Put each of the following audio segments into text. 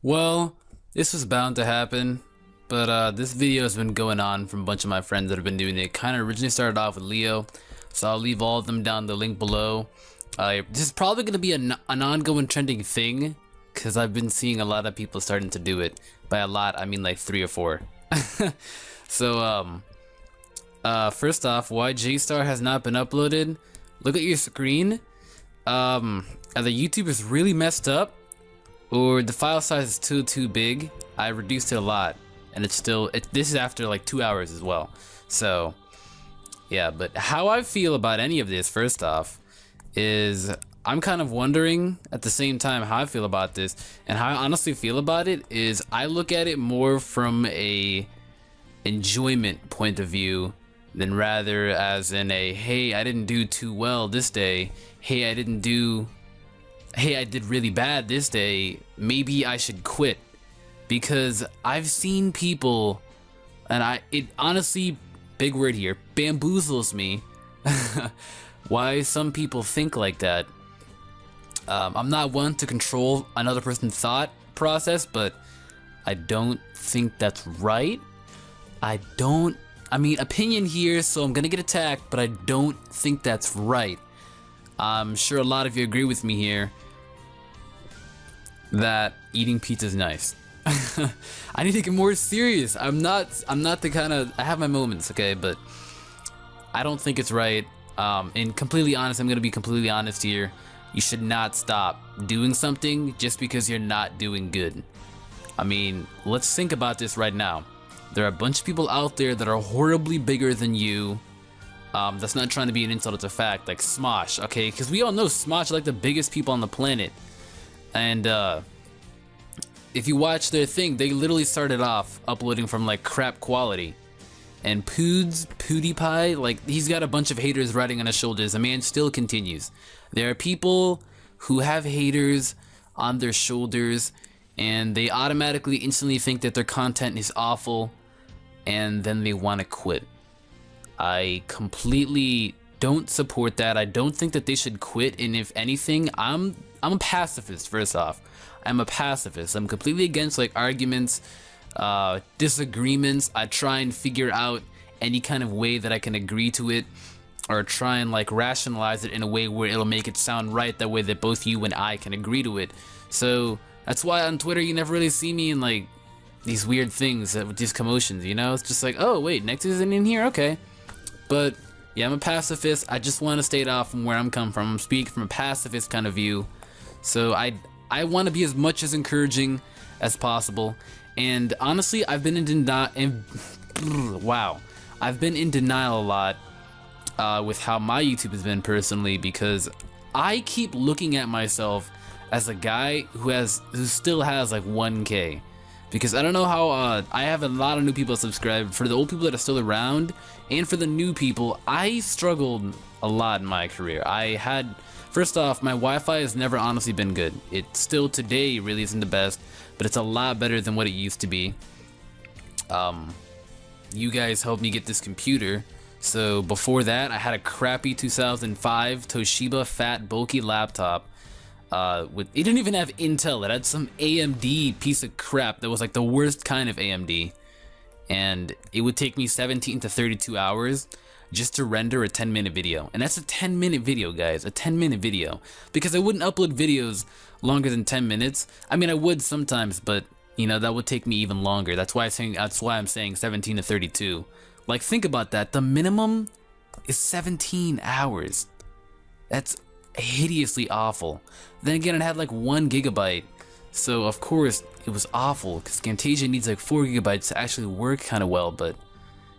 Well, this was bound to happen, but this video has been going on from a bunch of my friends that have been doing it. Kind of originally started off with Leo, so I'll leave all of them down the link below. This is probably going to be an ongoing trending thing, because I've been seeing a lot of people starting to do it. By a lot, I mean like 3 or 4. So, first off, why JStar has not been uploaded? Look at your screen. Either YouTube is really messed up, or the file size is too big. I reduced it a lot, and it's still this is after like 2 hours as well. So yeah, but how I feel about any of this, first off, is I'm kind of wondering at the same time how I feel about this, and how I honestly feel about it is I look at it more from a enjoyment point of view than rather as in a, hey, I didn't do too well this day, hey, I did really bad this day, maybe I should quit. Because I've seen people, and it honestly, big word here, bamboozles me why some people think like that. I'm not one to control another person's thought process, but I don't think that's right. I mean, opinion here, so I'm gonna get attacked, but I don't think that's right. I'm sure a lot of you agree with me here that eating pizza is nice. I need to get more serious. I'm not the kind of, I have my moments, okay, but I don't think it's right. And completely honest, I'm gonna be completely honest here. You should not stop doing something just because you're not doing good. I mean, let's think about this right now. There are a bunch of people out there that are horribly bigger than you. That's not trying to be an insult, it's a fact, like Smosh, okay? Because we all know Smosh are like the biggest people on the planet. And if you watch their thing, they literally started off uploading from like crap quality. And PewDiePie, like, he's got a bunch of haters riding on his shoulders. The man still continues. There are people who have haters on their shoulders, and they automatically instantly think that their content is awful, and then they want to quit. I completely don't support that. I don't think that they should quit, and if anything, I'm a pacifist. First off, I'm a pacifist. I'm completely against like arguments, disagreements. I try and figure out any kind of way that I can agree to it, or try and like rationalize it in a way where it'll make it sound right, that way that both you and I can agree to it. So that's why on Twitter you never really see me in like these weird things with these commotions, you know? It's just like, oh wait, Nexus isn't in here, okay. But yeah, I'm a pacifist. I just want to state off from where I'm coming from. I'm speaking from a pacifist kind of view. So I want to be as much as encouraging as possible. And honestly, I've been in denial. Wow, I've been in denial a lot with how my YouTube has been personally, because I keep looking at myself as a guy who still has like 1K. Because I don't know how I have a lot of new people subscribed. For the old people that are still around, and for the new people, I struggled a lot in my career. First off, my Wi-Fi has never honestly been good. It still today really isn't the best, but it's a lot better than what it used to be. You guys helped me get this computer. So before that, I had a crappy 2005 Toshiba fat bulky laptop. It didn't even have Intel. It had some AMD piece of crap that was like the worst kind of AMD. And it would take me 17 to 32 hours just to render a 10-minute video. And that's a 10-minute video, guys, a 10-minute video. Because I wouldn't upload videos longer than 10 minutes. I mean, I would sometimes, but you know, that would take me even longer. That's why I'm saying 17 to 32. Like, think about that. The minimum is 17 hours. That's hideously awful. Then again, it had like 1 gigabyte. So of course it was awful, because Camtasia needs like 4 gigabytes to actually work kind of well, but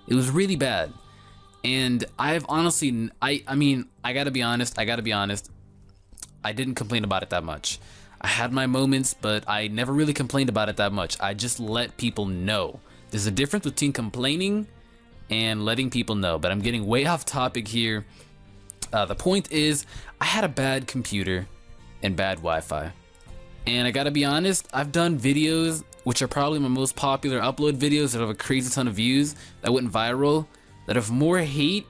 it was really bad. And I've honestly, I mean, I gotta be honest, I didn't complain about it that much. I had my moments, but I never really complained about it that much. I just let people know. There's a difference between complaining and letting people know, but I'm getting way off topic here. The point is, I had a bad computer and bad Wi-Fi. And I gotta be honest, I've done videos, which are probably my most popular upload videos that have a crazy ton of views, that went viral, that have more hate,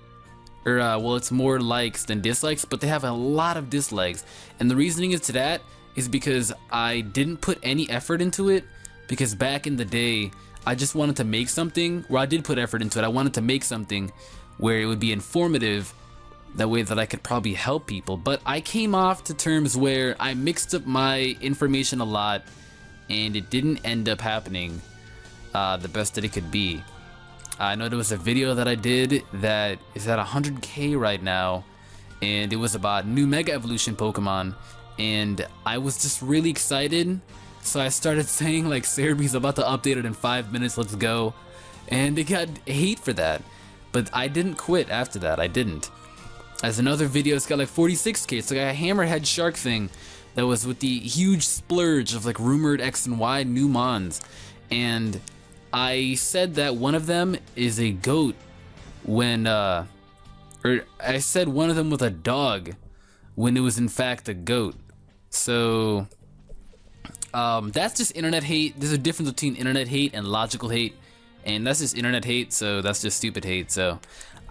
or well, it's more likes than dislikes, but they have a lot of dislikes. And the reasoning is to that is because I didn't put any effort into it, because back in the day, I just wanted to make something where I did put effort into it. I wanted to make something where it would be informative, that way that I could probably help people. But I came off to terms where I mixed up my information a lot, and it didn't end up happening the best that it could be. I know there was a video that I did that is at 100k right now, and it was about new Mega Evolution Pokemon, and I was just really excited. So I started saying like, Cerebee's about to update it in 5 minutes, let's go. And it got hate for that. But I didn't quit after that, I didn't. As another video, it's got like 46k, it's like a hammerhead shark thing that was with the huge splurge of like rumored X and Y new mons. And I said that one of them is a goat when, or I said one of them was a dog when it was in fact a goat. So that's just internet hate. There's a difference between internet hate and logical hate, and that's just internet hate, so that's just stupid hate. So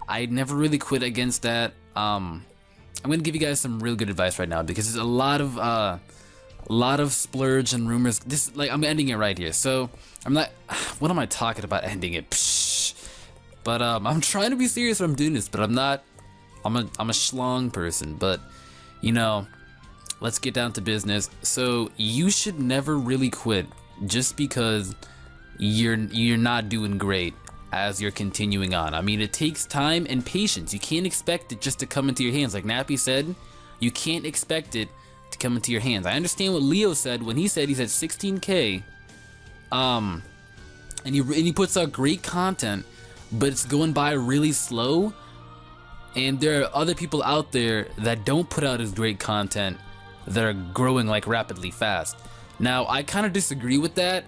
I never really quit against that. I'm gonna give you guys some real good advice right now, because there's a lot of splurge and rumors. This, like, I'm ending it right here. So I'm not, what am I talking about ending it? Psh. But I'm trying to be serious when I'm doing this, but I'm not. I'm a schlong person, but you know, let's get down to business. So you should never really quit just because you're not doing great as you're continuing on. I mean, it takes time and patience. You can't expect it just to come into your hands. Like Nappy said, you can't expect it to come into your hands. I understand what Leo said when he said he's at 16k, and he puts out great content, but it's going by really slow. And there are other people out there that don't put out as great content that are growing like rapidly fast. Now, I kind of disagree with that,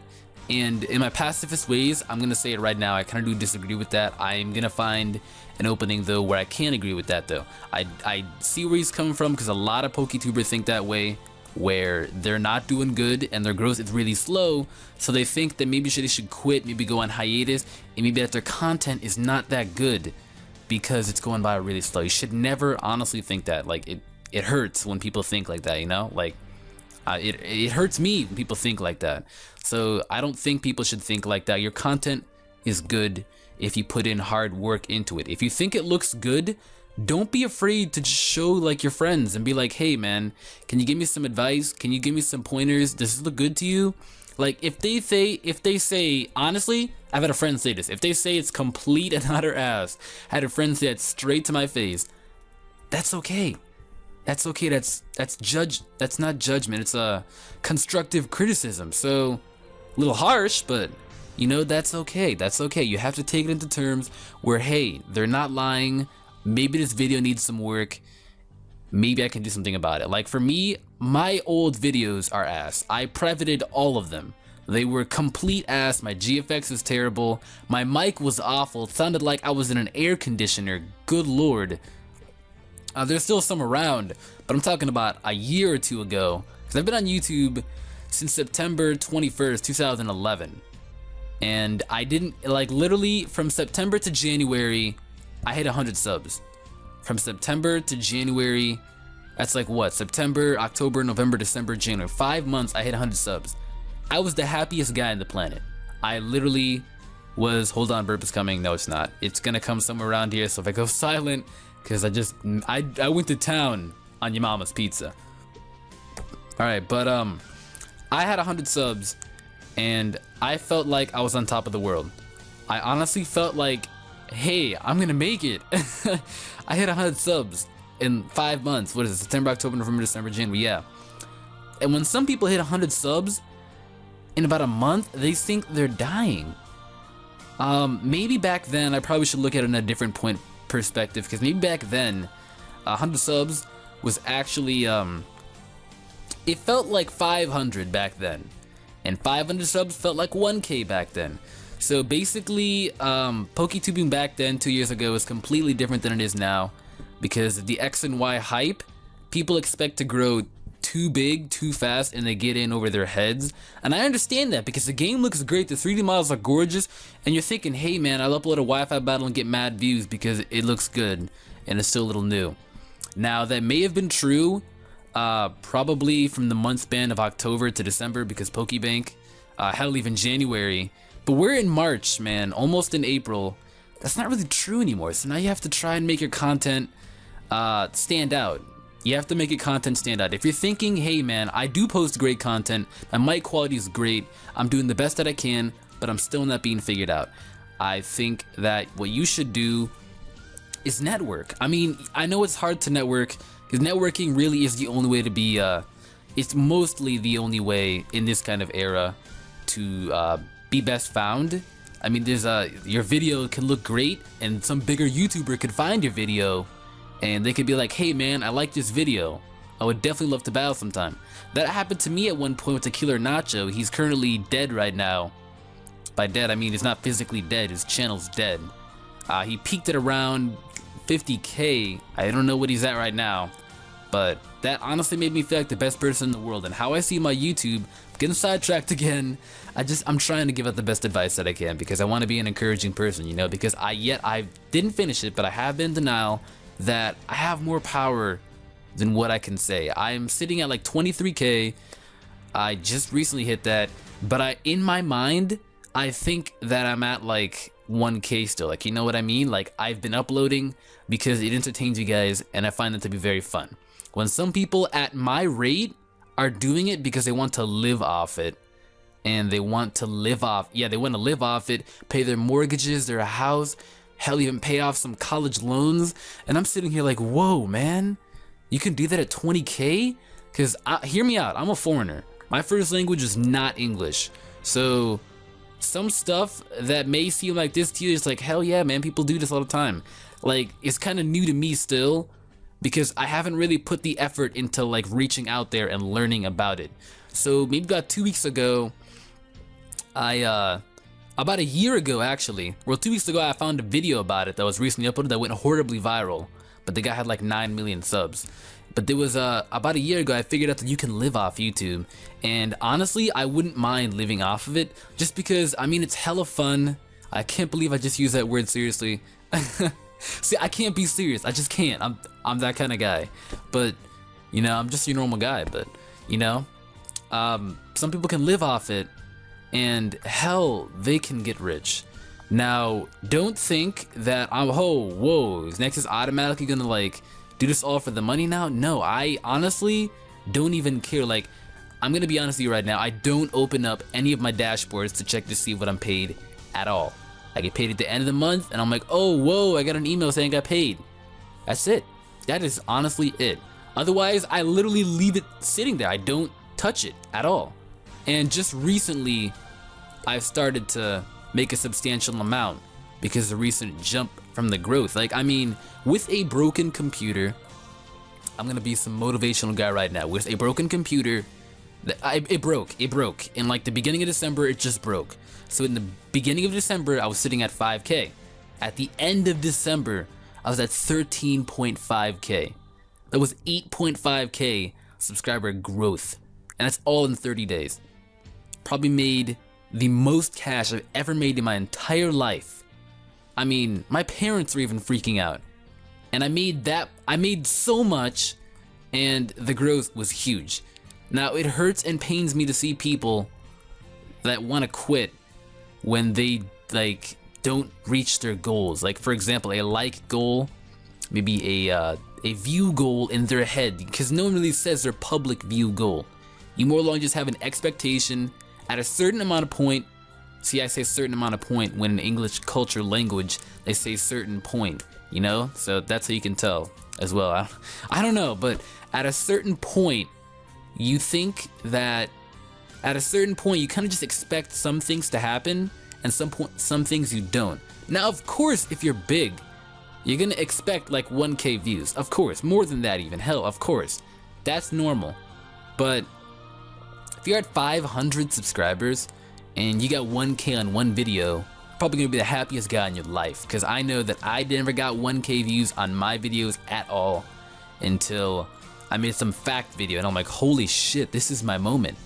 and in my pacifist ways, I'm gonna say it right now, I kind of do disagree with that. I'm gonna find an opening though where I can agree with that though. I see where he's coming from, because a lot of PokeTubers think that way, where they're not doing good and their growth is really slow, so they think that maybe they should quit, maybe go on hiatus, and maybe that their content is not that good because it's going by really slow. You should never honestly think that. Like, it hurts when people think like that, you know? Like, it hurts me when people think like that. So I don't think people should think like that. Your content is good if you put in hard work into it. If you think it looks good, don't be afraid to just show like your friends and be like, hey man, can you give me some advice? Can you give me some pointers? Does this look good to you? Like, if they say, honestly, I've had a friend say this, if they say it's complete and utter ass, I had a friend say it straight to my face, that's okay. That's okay. That's not judgment. It's a constructive criticism. So a little harsh, but you know, that's okay. That's okay. You have to take it into terms where, hey, they're not lying. Maybe this video needs some work. Maybe I can do something about it. Like for me, my old videos are ass. I privated all of them. They were complete ass. My GFX was terrible. My mic was awful. It sounded like I was in an air conditioner. Good lord. There's still some around, but I'm talking about a year or two ago, because I've been on YouTube since September 21st, 2011. And I didn't, like, literally from September to January, I hit 100 subs. From September to January, that's like what? September, October, November, December, January. 5 months, I hit 100 subs. I was the happiest guy on the planet. I literally was, hold on, burp is coming. No, it's not. It's gonna come somewhere around here, so if I go silent, because I went to town on your mama's pizza. Alright, but I had 100 subs, and I felt like I was on top of the world. I honestly felt like, hey, I'm gonna make it. I hit 100 subs in 5 months. What is it? September, October, November, December, January. Yeah. And when some people hit 100 subs in about a month, they think they're dying. Maybe back then I probably should look at it in a different perspective, because maybe back then 100 subs was actually it felt like 500 back then, and 500 subs felt like 1k back then. So basically, PokeTubing back then 2 years ago is completely different than it is now, because the X and Y hype, people expect to grow too big, too fast, and they get in over their heads. And I understand that, because the game looks great, the 3D models are gorgeous, and you're thinking, hey man, I'll upload a Wi-Fi battle and get mad views because it looks good and it's still a little new. Now, that may have been true probably from the month span of October to December because Pokebank, hell, even January. But we're in March, man, almost in April. That's not really true anymore. So now you have to try and make your content stand out. You have to make your content stand out. If you're thinking, hey man, I do post great content, my mic quality is great, I'm doing the best that I can, but I'm still not being figured out, I think that what you should do is network. I mean, I know it's hard to network, because networking really is the only way to be, it's mostly the only way in this kind of era to be best found. I mean, there's your video can look great, and some bigger YouTuber could find your video, and they could be like, hey man, I like this video, I would definitely love to battle sometime. That happened to me at one point with the Killer Nacho. He's currently dead right now. By dead, I mean he's not physically dead, his channel's dead. He peaked at around 50K. I don't know what he's at right now, but that honestly made me feel like the best person in the world. And how I see my YouTube, getting sidetracked again, I'm trying to give out the best advice that I can, because I want to be an encouraging person, you know, because I didn't finish it, but I have been in denial that I have more power than what I can say. I'm sitting at like 23K. I just recently hit that, but in my mind, I think that I'm at like 1K still. Like, you know what I mean? Like, I've been uploading because it entertains you guys, and I find it to be very fun. When some people at my rate are doing it because they want to live off it, and they want to live off, they want to live off it, pay their mortgages, their house, hell, even pay off some college loans, and I'm sitting here like, whoa, man, you can do that at 20K? Because, hear me out, I'm a foreigner. My first language is not English, so some stuff that may seem like this to you is like, hell yeah, man, people do this all the time. Like, it's kind of new to me still, because I haven't really put the effort into like reaching out there and learning about it. So maybe about 2 weeks ago, about a year ago actually, well 2 weeks ago, I found a video about it that was recently uploaded that went horribly viral, but the guy had like 9 million subs. But there was about a year ago, I figured out that you can live off YouTube, and honestly, I wouldn't mind living off of it, just because, I mean, it's hella fun. I can't believe I just used that word seriously. See, I can't be serious, I just can't. I'm that kind of guy. But, you know, I'm just your normal guy, but, you know, some people can live off it, and hell, they can get rich. Now, don't think that is Nexus automatically gonna like do this all for the money now? No, I honestly don't even care. Like, I'm gonna be honest with you right now, I don't open up any of my dashboards to check to see what I'm paid at all. I get paid at the end of the month, and I'm like, oh, whoa, I got an email saying I got paid. That's it. That is honestly it. Otherwise, I literally leave it sitting there. I don't touch it at all. And just recently, I've started to make a substantial amount because of the recent jump from the growth. Like, I mean, with a broken computer, I'm gonna be some motivational guy right now. With a broken computer, it broke. In like the beginning of December, it just broke. So in the beginning of December, I was sitting at 5K. At the end of December, I was at 13.5K. That was 8.5K subscriber growth. And that's all in 30 days. Probably made the most cash I've ever made in my entire life. I mean, my parents were even freaking out. And I made so much, and the growth was huge. Now, it hurts and pains me to see people that want to quit when they like don't reach their goals. Like, for example, a like goal, maybe a view goal in their head, because no one really says their public view goal. You more or less just have an expectation at a certain amount of point. See, I say certain amount of point when in English culture language, they say certain point, you know? So that's how you can tell as well. I don't know, but at a certain point, you think that at a certain point, you kind of just expect some things to happen and some things you don't. Now, of course, if you're big, you're gonna expect like 1K views. Of course, more than that even, hell, of course. That's normal. But if you're at 500 subscribers and you got 1K on one video, you're probably gonna be the happiest guy in your life, because I know that I never got 1K views on my videos at all until I made some fact video, and I'm like, holy shit, this is my moment.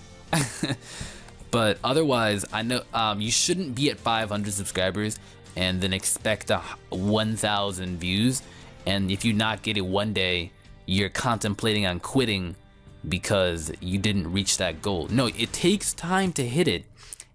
But otherwise, I know you shouldn't be at 500 subscribers and then expect 1,000 views, and if you not get it one day, you're contemplating on quitting because you didn't reach that goal. No, it takes time to hit it,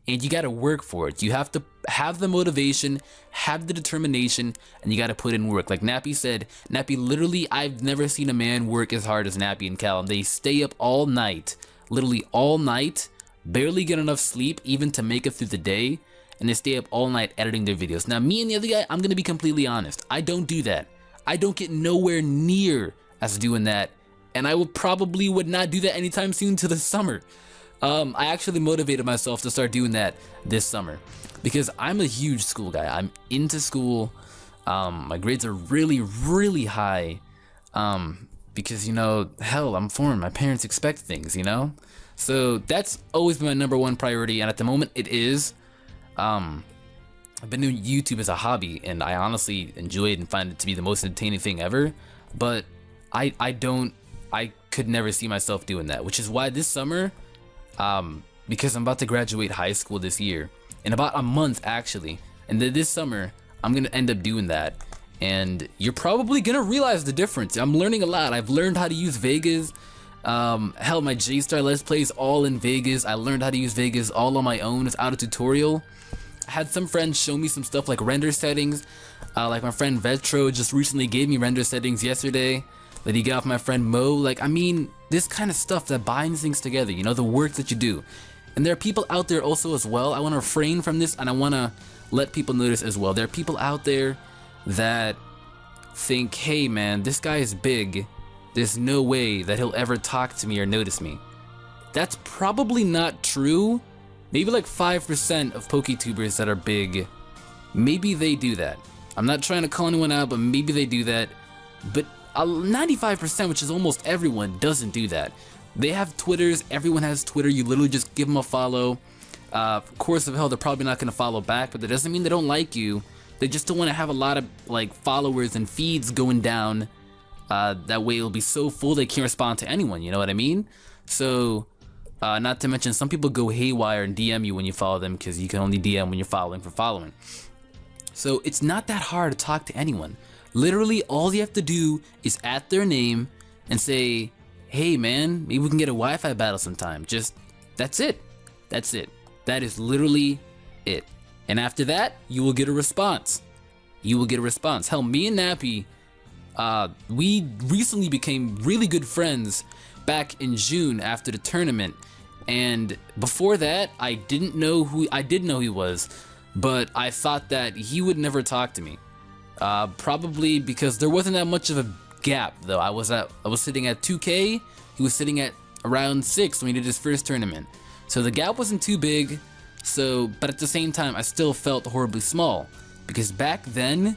and you got to work for it. You have to have the motivation, have the determination, and you got to put in work. Like Nappy said, Nappy, literally, I've never seen a man work as hard as Nappy and Callum. They stay up all night, literally all night, barely get enough sleep even to make it through the day, and they stay up all night editing their videos. Now, me and the other guy, I'm going to be completely honest. I don't do that. I don't get nowhere near as doing that, and I would not do that anytime soon to the summer. I actually motivated myself to start doing that this summer because I'm a huge school guy. I'm into school. My grades are really, really high because, you know, hell, I'm foreign. My parents expect things, you know? So that's always been my number one priority, and at the moment it is. I've been doing YouTube as a hobby, and I honestly enjoy it and find it to be the most entertaining thing ever, but I could never see myself doing that, which is why this summer, because I'm about to graduate high school this year, in about a month actually, and then this summer, I'm gonna end up doing that, and you're probably gonna realize the difference. I'm learning a lot. I've learned how to use Vegas. Hell, my J-Star Let's Plays all in Vegas. I learned how to use Vegas all on my own without a tutorial. I had some friends show me some stuff like render settings. Like my friend Vetro just recently gave me render settings yesterday that he got from my friend Mo. Like, I mean, this kind of stuff that binds things together, you know, the work that you do. And there are people out there also as well. I want to refrain from this, and I want to let people notice as well. There are people out there that think, hey man, this guy is big. There's no way that he'll ever talk to me or notice me. That's probably not true. Maybe like 5% of PokeTubers that are big, maybe they do that. I'm not trying to call anyone out, but maybe they do that. But 95%, which is almost everyone, doesn't do that. They have Twitters. Everyone has Twitter. You literally just give them a follow. Of course, of hell, they're probably not going to follow back, but that doesn't mean they don't like you. They just don't want to have a lot of like followers and feeds going down. That way it'll be so full they can't respond to anyone. You know what I mean? So, not to mention, some people go haywire and DM you when you follow them because you can only DM when you're following for following. So it's not that hard to talk to anyone. Literally, all you have to do is add their name and say, hey man, maybe we can get a Wi-Fi battle sometime. Just, that's it. That's it. That is literally it. And after that, you will get a response. You will get a response. Hell, me and Nappy, we recently became really good friends back in June after the tournament. And before that, I didn't know who, I did know he was, but I thought that he would never talk to me. Probably because there wasn't that much of a gap though. I was sitting at 2K, he was sitting at around 6 when he did his first tournament. So the gap wasn't too big, but at the same time, I still felt horribly small. Because back then,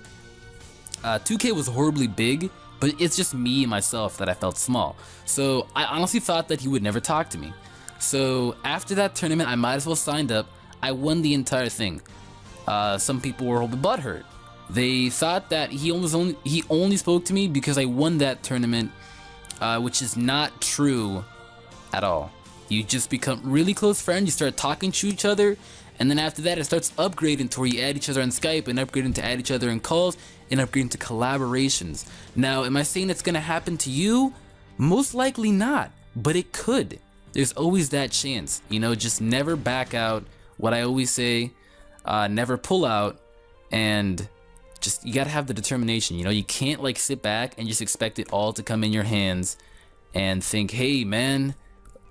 2K was horribly big, but it's just me and myself that I felt small. So I honestly thought that he would never talk to me. So after that tournament, I might as well signed up. I won the entire thing. Some people were butthurt. They thought that he only spoke to me because I won that tournament, which is not true at all. You just become really close friends, you start talking to each other, and then after that it starts upgrading to where you add each other on Skype and upgrading to add each other in calls and upgrading to collaborations. Now, am I saying it's gonna happen to you? Most likely not, but it could. There's always that chance, you know, just never back out. What I always say, never pull out, and just, you gotta have the determination, you know, you can't like sit back and just expect it all to come in your hands and think, hey man,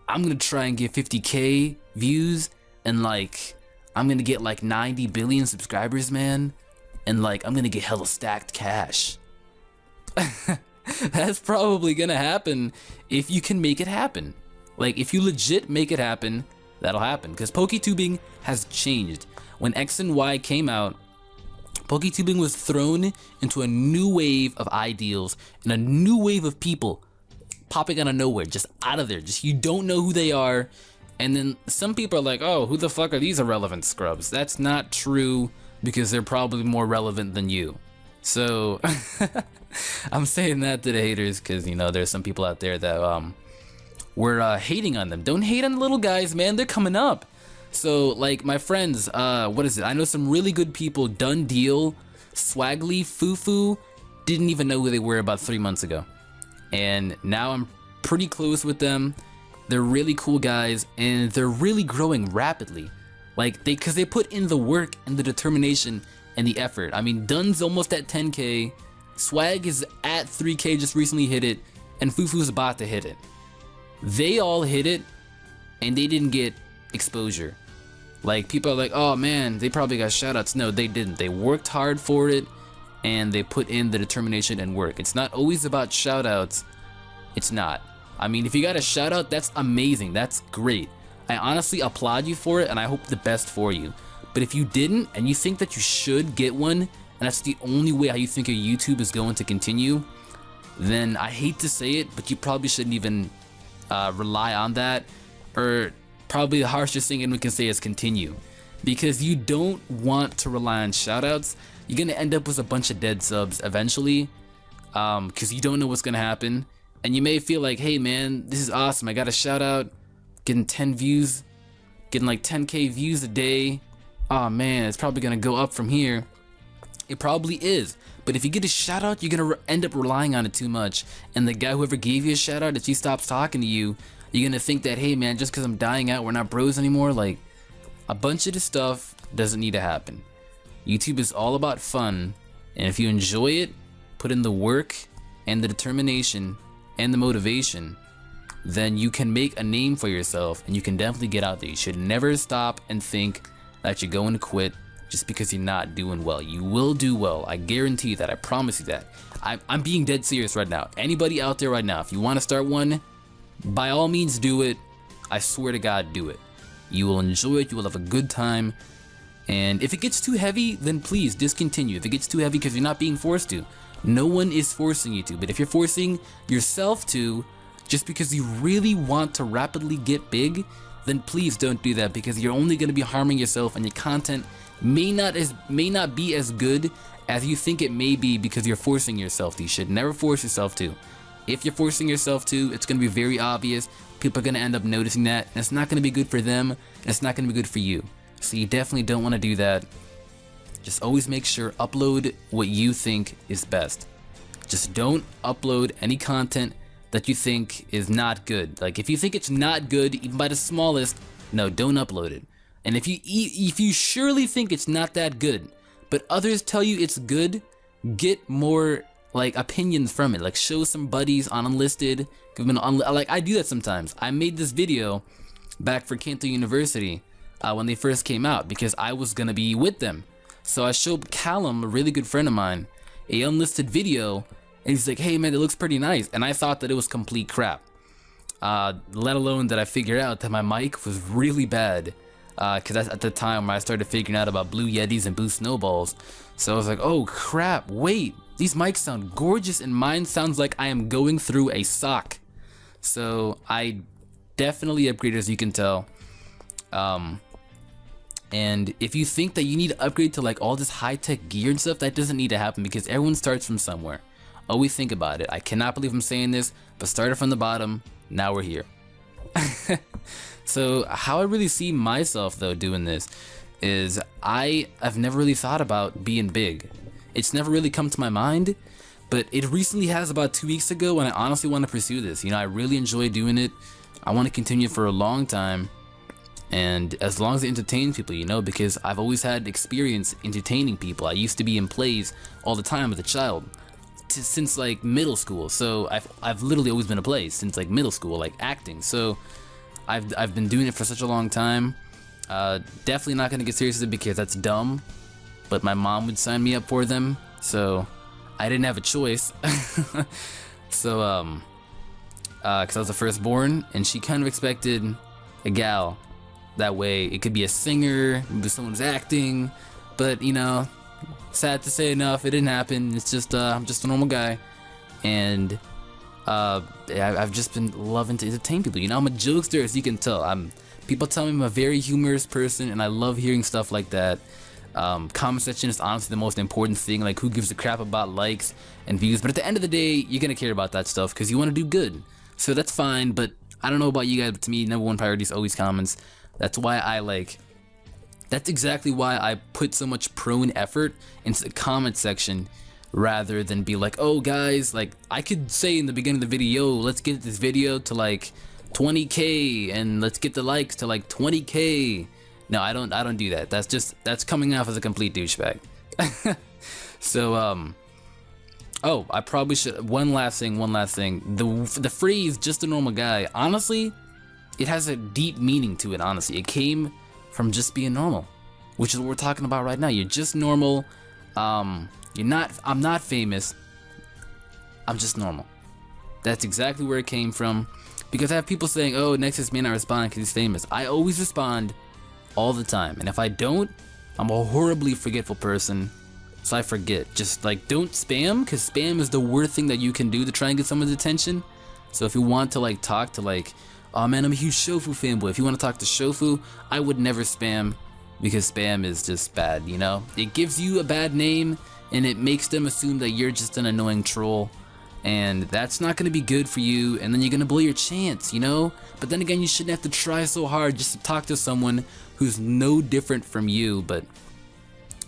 I'm gonna try and get 50K views and like, I'm gonna get like 90 billion subscribers, man, and like, I'm gonna get hella stacked cash. That's probably gonna happen if you can make it happen. Like, if you legit make it happen, that'll happen. Because PokeTubing has changed. When X and Y came out, PokeTubing was thrown into a new wave of ideals and a new wave of people popping out of nowhere, just out of there. Just, you don't know who they are. And then some people are like, oh, who the fuck are these irrelevant scrubs? That's not true, because they're probably more relevant than you. So I'm saying that to the haters because, you know, there's some people out there that we're hating on them. Don't hate on the little guys, man. They're coming up. So, like, my friends, what is it? I know some really good people. Done Deal, Swaggly, Fufu, didn't even know who they were about 3 months ago. And now I'm pretty close with them. They're really cool guys, and they're really growing rapidly. Like, because they put in the work and the determination and the effort. I mean, Dun's almost at 10K, Swag is at 3K, just recently hit it, and Fufu's about to hit it. They all hit it, and they didn't get exposure. Like, people are like, oh man, they probably got shoutouts. No, they didn't. They worked hard for it, and they put in the determination and work. It's not always about shoutouts. It's not. I mean, if you got a shoutout, that's amazing. That's great. I honestly applaud you for it, and I hope the best for you. But if you didn't, and you think that you should get one, and that's the only way how you think your YouTube is going to continue, then I hate to say it, but you probably shouldn't even rely on that. Or probably the harshest thing anyone can say is continue. Because you don't want to rely on shoutouts. You're gonna end up with a bunch of dead subs eventually, because you don't know what's gonna happen. And you may feel like, hey man, this is awesome, I got a shout out, getting 10 views, getting like 10K views a day. Oh man, it's probably gonna go up from here. It probably is, but if you get a shout out, you're gonna end up relying on it too much. And the guy whoever gave you a shout out, if he stops talking to you, you're gonna think that, hey man, just because I'm dying out, we're not bros anymore. Like, a bunch of this stuff doesn't need to happen. YouTube is all about fun, and if you enjoy it, put in the work and the determination and the motivation, then you can make a name for yourself, and you can definitely get out there. You should never stop and think that you're going to quit just because you're not doing well. You will do well. I guarantee that. I promise you that. I'm being dead serious right now. Anybody out there right now, if you want to start one, by all means do it. I swear to God, do it. You will enjoy it. You will have a good time. And if it gets too heavy, then please discontinue. If it gets too heavy because you're not being forced to. No one is forcing you to. But if you're forcing yourself to, just because you really want to rapidly get big, then please don't do that, because you're only going to be harming yourself, and your content may not be as good as you think it may be because you're forcing yourself to. You should never force yourself to. If you're forcing yourself to, it's going to be very obvious. People are going to end up noticing that, and it's not going to be good for them, and it's not going to be good for you. So you definitely don't want to do that. Just always make sure upload what you think is best. Just don't upload any content that you think is not good. Like, if you think it's not good, even by the smallest, no, don't upload it. And if you surely think it's not that good, but others tell you it's good, get more like opinions from it. Like, show some buddies on unlisted, give them like, I do that sometimes. I made this video back for Kanto University when they first came out, because I was gonna be with them. So I showed Callum, a really good friend of mine, a unlisted video, and he's like, hey man, it looks pretty nice. And I thought that it was complete crap. Let alone that I figured out that my mic was really bad. Because that's at the time when I started figuring out about Blue Yetis and Blue Snowballs. So I was like, oh crap, wait, these mics sound gorgeous and mine sounds like I am going through a sock. So I definitely upgraded, as you can tell. And if you think that you need to upgrade to like all this high-tech gear and stuff, that doesn't need to happen, because everyone starts from somewhere. Always think about it. I cannot believe I'm saying this, but started from the bottom, now we're here. So how I really see myself though doing this is I've never really thought about being big. It's never really come to my mind, but it recently has about 2 weeks ago, when I honestly want to pursue this. You know, I really enjoy doing it. I want to continue for a long time, and as long as it entertains people, you know, because I've always had experience entertaining people. I used to be in plays all the time as a child, since like middle school. So I've literally always been in plays since like middle school, like acting. So I've been doing it for such a long time. Definitely not gonna get serious with it because that's dumb, but my mom would sign me up for them, so I didn't have a choice. So because I was the firstborn, and she kind of expected a gal. That way it could be a singer, maybe someone's acting, but you know, sad to say enough, it didn't happen. It's just I'm just a normal guy, and I've just been loving to entertain people. You know, I'm a jokester, as you can tell. People tell me I'm a very humorous person, and I love hearing stuff like that. Comment section is honestly the most important thing. Like, who gives a crap about likes and views? But at the end of the day, you're gonna care about that stuff because you want to do good. So that's fine. But I don't know about you guys, but to me, number one priority is always comments. That's why that's exactly why I put so much prone effort into the comment section, rather than be like, oh guys, like I could say in the beginning of the video, let's get this video to like 20k and let's get the likes to like 20k. No, I don't do that. That's coming off as a complete douchebag. So oh, I probably should, one last thing. The phrase "just a normal guy," honestly, it has a deep meaning to it. Honestly, it came from just being normal, which is what we're talking about right now. You're just normal. I'm not famous. I'm just normal. That's exactly where it came from. Because I have people saying, "Oh, Nexus may not respond because he's famous." I always respond all the time, and if I don't, I'm a horribly forgetful person. So I forget. Just like, don't spam, because spam is the worst thing that you can do to try and get someone's attention. So if you want to like talk to like, "Oh man, I'm a huge Shofu fanboy," if you want to talk to Shofu, I would never spam, because spam is just bad, you know? It gives you a bad name and it makes them assume that you're just an annoying troll, and that's not going to be good for you, and then you're going to blow your chance, you know? But then again, you shouldn't have to try so hard just to talk to someone who's no different from you, but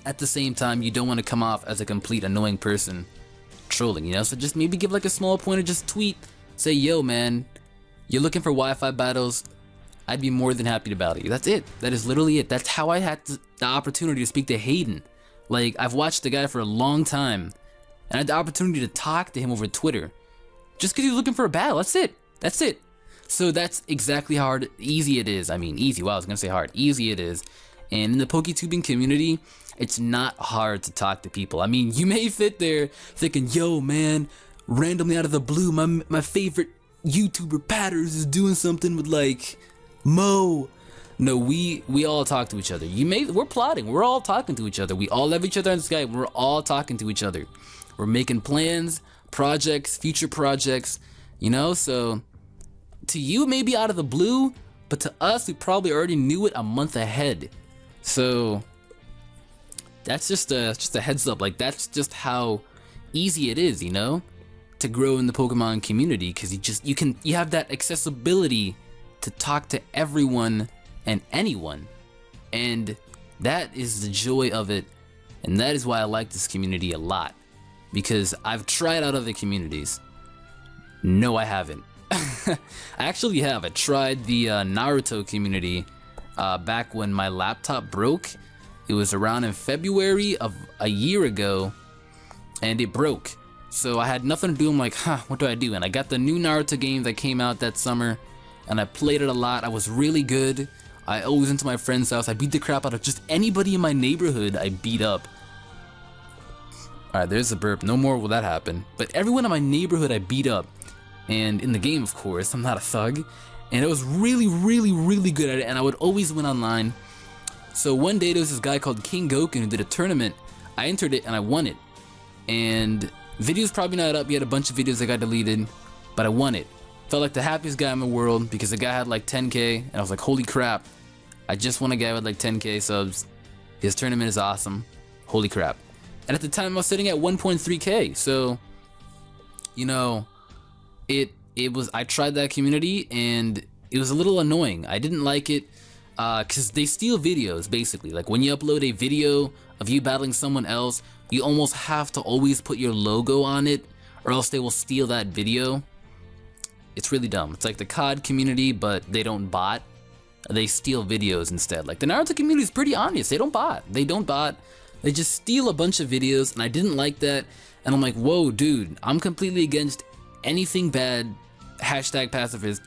at the same time, you don't want to come off as a complete annoying person trolling, you know? So just maybe give like a small pointer, just tweet, say, "Yo man, you're looking for Wi-Fi battles, I'd be more than happy to battle you." That's it. That is literally it. That's how I had the opportunity to speak to Hayden. Like, I've watched the guy for a long time, and I had the opportunity to talk to him over Twitter just because he was looking for a battle. That's it. So that's exactly how easy it is. I mean, easy. Wow, I was gonna say hard. Easy it is. And in the PokeTubing community, it's not hard to talk to people. I mean, you may sit there thinking, "Yo, man, randomly out of the blue, my favorite YouTuber Patters is doing something with like Mo." No, we all talk to each other. We're plotting. We're all talking to each other. We all love each other on Skype. We're all talking to each other. We're making plans, projects, future projects, you know? So to you, maybe out of the blue, but to us, we probably already knew it a month ahead. So that's just a heads up. Like, that's just how easy it is, you know, to grow in the Pokemon community, because you have that accessibility to talk to everyone and anyone, and that is the joy of it, and that is why I like this community a lot, because I've tried out other communities. No, I haven't. I actually have. I tried the Naruto community back when my laptop broke. It was around in February of a year ago, and it broke. So I had nothing to do. I'm like, what do I do? And I got the new Naruto game that came out that summer, and I played it a lot. I was really good. I always went to my friend's house. I beat the crap out of just anybody in my neighborhood I beat up. Alright, there's a burp. No more will that happen. But everyone in my neighborhood I beat up. And in the game, of course, I'm not a thug. And I was really, really, really good at it, and I would always win online. So one day there was this guy called King Goku who did a tournament. I entered it and I won it. And video's probably not up yet. A bunch of videos that got deleted, but I won it. Felt like the happiest guy in the world, because the guy had like 10k, and I was like, holy crap, I just won a guy with like 10k subs. His tournament is awesome. Holy crap. And at the time I was sitting at 1.3k, so you know, I tried that community and it was a little annoying. I didn't like it because they steal videos, basically. Like, when you upload a video of you battling someone else, you almost have to always put your logo on it, or else they will steal that video. It's really dumb. It's like the COD community, but they don't bot. They steal videos instead. Like, the Naruto community is pretty honest. They don't bot. They just steal a bunch of videos, and I didn't like that. And I'm like, whoa, dude, I'm completely against anything bad. Hashtag pacifist.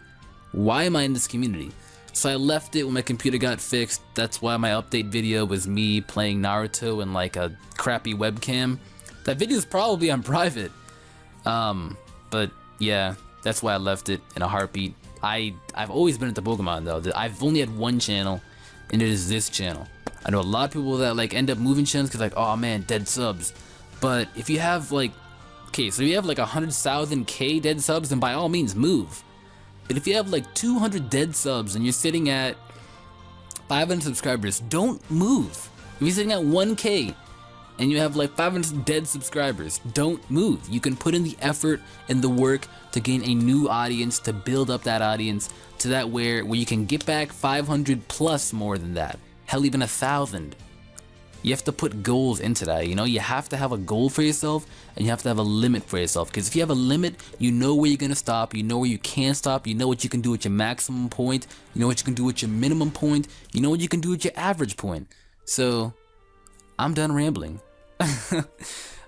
Why am I in this community? So I left it when my computer got fixed. That's why my update video was me playing Naruto in like a crappy webcam. That video is probably on private. But yeah. That's why I left it in a heartbeat. I've always been into Pokemon though. I've only had one channel, and it is this channel. I know a lot of people that like end up moving channels because like, oh man, dead subs. But if you have like, okay, so if you have like 100,000 dead subs, then by all means move. But if you have like 200 dead subs and you're sitting at 500 subscribers, don't move. If you're sitting at 1k and you have like 500 dead subscribers, don't move. You can put in the effort and the work to gain a new audience, to build up that audience to that where you can get back 500 plus more than that. Hell, even 1,000. you have to put goals into that. You know, you have to have a goal for yourself, and you have to have a limit for yourself. Because if you have a limit, you know where you're gonna stop, you know where you can't stop, you know what you can do at your maximum point, you know what you can do at your minimum point, you know what you can do at your average point. So I'm done rambling.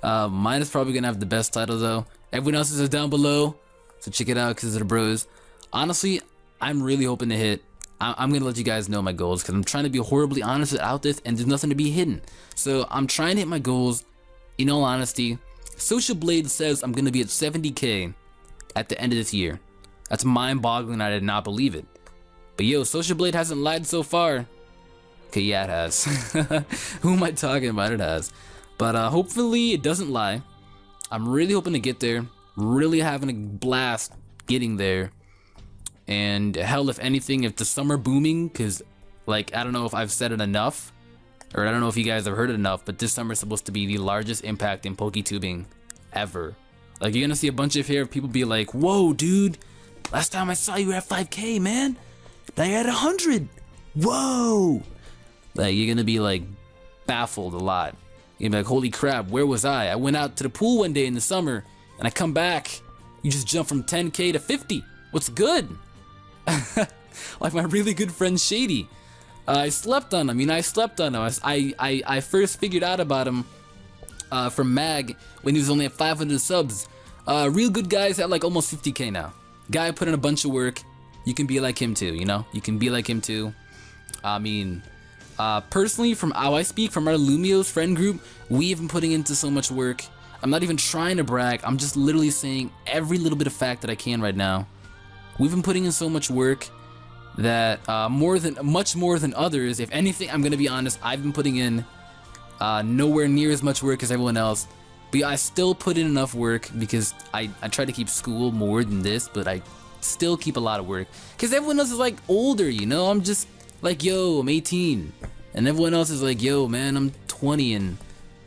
Mine is probably gonna have the best title though. Everyone else's is down below, so check it out because of the bros. Honestly, I'm really hoping to hit. I'm gonna let you guys know my goals because I'm trying to be horribly honest about this, and there's nothing to be hidden. So I'm trying to hit my goals. In all honesty, Social Blade says I'm gonna be at 70k at the end of this year. That's mind-boggling. I did not believe it. But yo, Social Blade hasn't lied so far. Okay, yeah, it has. Who am I talking about? It has. But hopefully it doesn't lie. I'm really hoping to get there. Really having a blast getting there. And hell, if anything, if the summer booming, because like I don't know if I've said it enough, or I don't know if you guys have heard it enough, but this summer is supposed to be the largest impact in PokeTubing ever. Like you're gonna see a bunch of here people be like, whoa dude, last time I saw you were at 5k, man, now you're at 100. Whoa. Like you're gonna be like baffled a lot. You're gonna be like, holy crap, where was I went out to the pool one day in the summer and I come back, you just jump from 10k to 50. What's good? Like my really good friend Shady. I slept on him. I slept on him. I first figured out about him from Mag when he was only at 500 subs. Real good guy's at like almost 50k now. Guy put in a bunch of work. You can be like him too, you know? You can be like him too. I mean, personally, from how I speak, from our Lumios friend group, we've been putting into so much work. I'm not even trying to brag. I'm just literally saying every little bit of fact that I can right now. We've been putting in so much work that much more than others. If anything, I'm gonna be honest, I've been putting in nowhere near as much work as everyone else. But I still put in enough work because I try to keep school more than this, but I still keep a lot of work. Because everyone else is like older, you know? I'm just like, yo, I'm 18. And everyone else is like, yo, man, I'm 20 and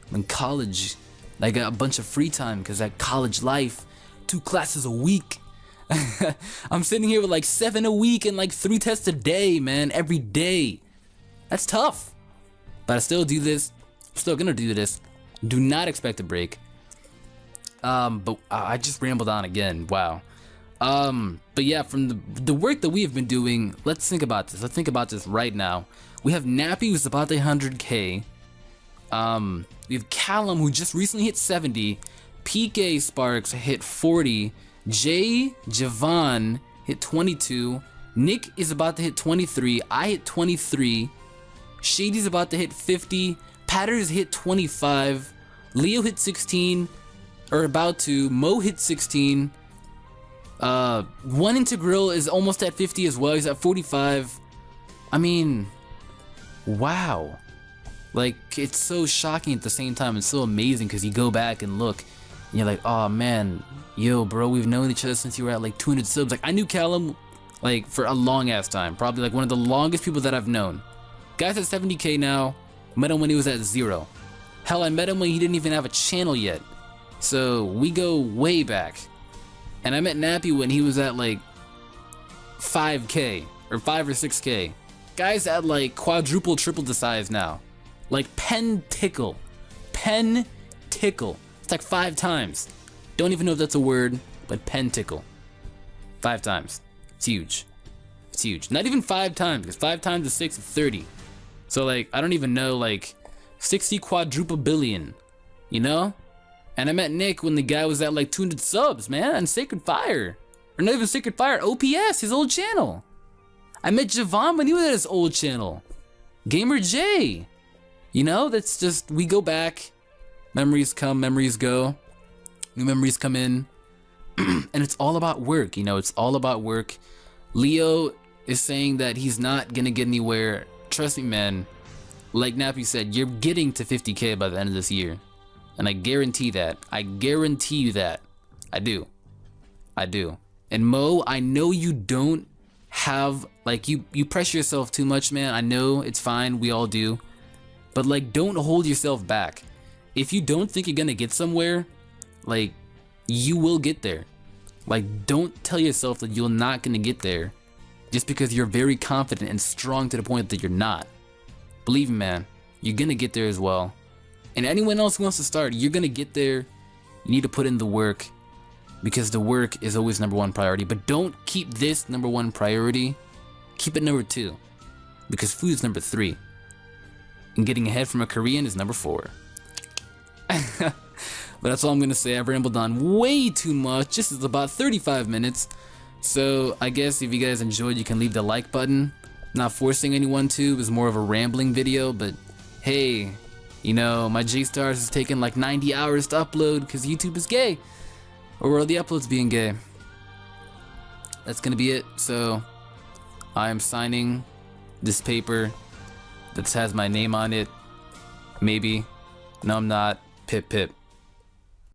I'm in college. I got a bunch of free time because I had college life, 2 classes a week. I'm sitting here with like 7 a week and like 3 tests a day, man, every day. That's tough. But I still do this. I'm still gonna do this. Do not expect a break. But I just rambled on again. Wow. But yeah, from the work that we have been doing, let's think about this. Let's think about this right now. We have Nappy, who's about 100k. We have Callum, who just recently hit 70. PK Sparks hit 40. Jay Javon hit 22. Nick is about to hit 23. I hit 23. Shady's about to hit 50. Patters hit 25. Leo hit 16. Or about to. Mo hit 16. One Integral is almost at 50 as well. He's at 45. I mean, wow. Like, it's so shocking at the same time. It's so amazing because you go back and look and you're like, oh man, yo bro, we've known each other since you were at like 200 subs. Like I knew Callum like for a long ass time, probably like one of the longest people that I've known. Guy's at 70k now. Met him when he was at 0. Hell, I met him when he didn't even have a channel yet. So we go way back. And I met Nappy when he was at like 5k or 5 or 6k. Guy's at like quadruple, triple the size now. Like pen tickle. Pen tickle. It's like 5 times. Don't even know if that's a word, but pen tickle. 5 times. It's huge. It's huge. Not even 5 times, because 5 times is 6 is 30. So like, I don't even know, like 60 quadruple billion, you know? And I met Nick when the guy was at like 200 subs, man, on Sacred Fire. Or not even Sacred Fire, OPS, his old channel. I met Javon when he was at his old channel. Gamer J. You know, that's just, we go back. Memories come, memories go. New memories come in. And it's all about work, you know, it's all about work. Leo is saying that he's not gonna get anywhere. Trust me, man. Like Nappy said, you're getting to 50k by the end of this year. And I guarantee that. I guarantee you that. I do. I do. And Mo, I know you don't have, like, you pressure yourself too much, man. I know, it's fine, we all do. But like, don't hold yourself back. If you don't think you're gonna get somewhere, like, you will get there. Like, don't tell yourself that you're not gonna get there just because you're very confident and strong to the point that you're not. Believe me, man, you're gonna get there as well. And anyone else who wants to start, you're gonna get there. You need to put in the work, because the work is always #1 priority. But don't keep this #1 priority. Keep it #2, because food is #3. And getting ahead from a Korean is #4. But that's all I'm gonna say. I've rambled on way too much. This is about 35 minutes. So I guess if you guys enjoyed, you can leave the like button. Not forcing anyone to. It was more of a rambling video, but hey, you know, my J-Stars has taken like 90 hours to upload because YouTube is gay. Or are the uploads being gay? That's gonna be it. So I am signing this paper that has my name on it. Maybe. No, I'm not. Pip pip.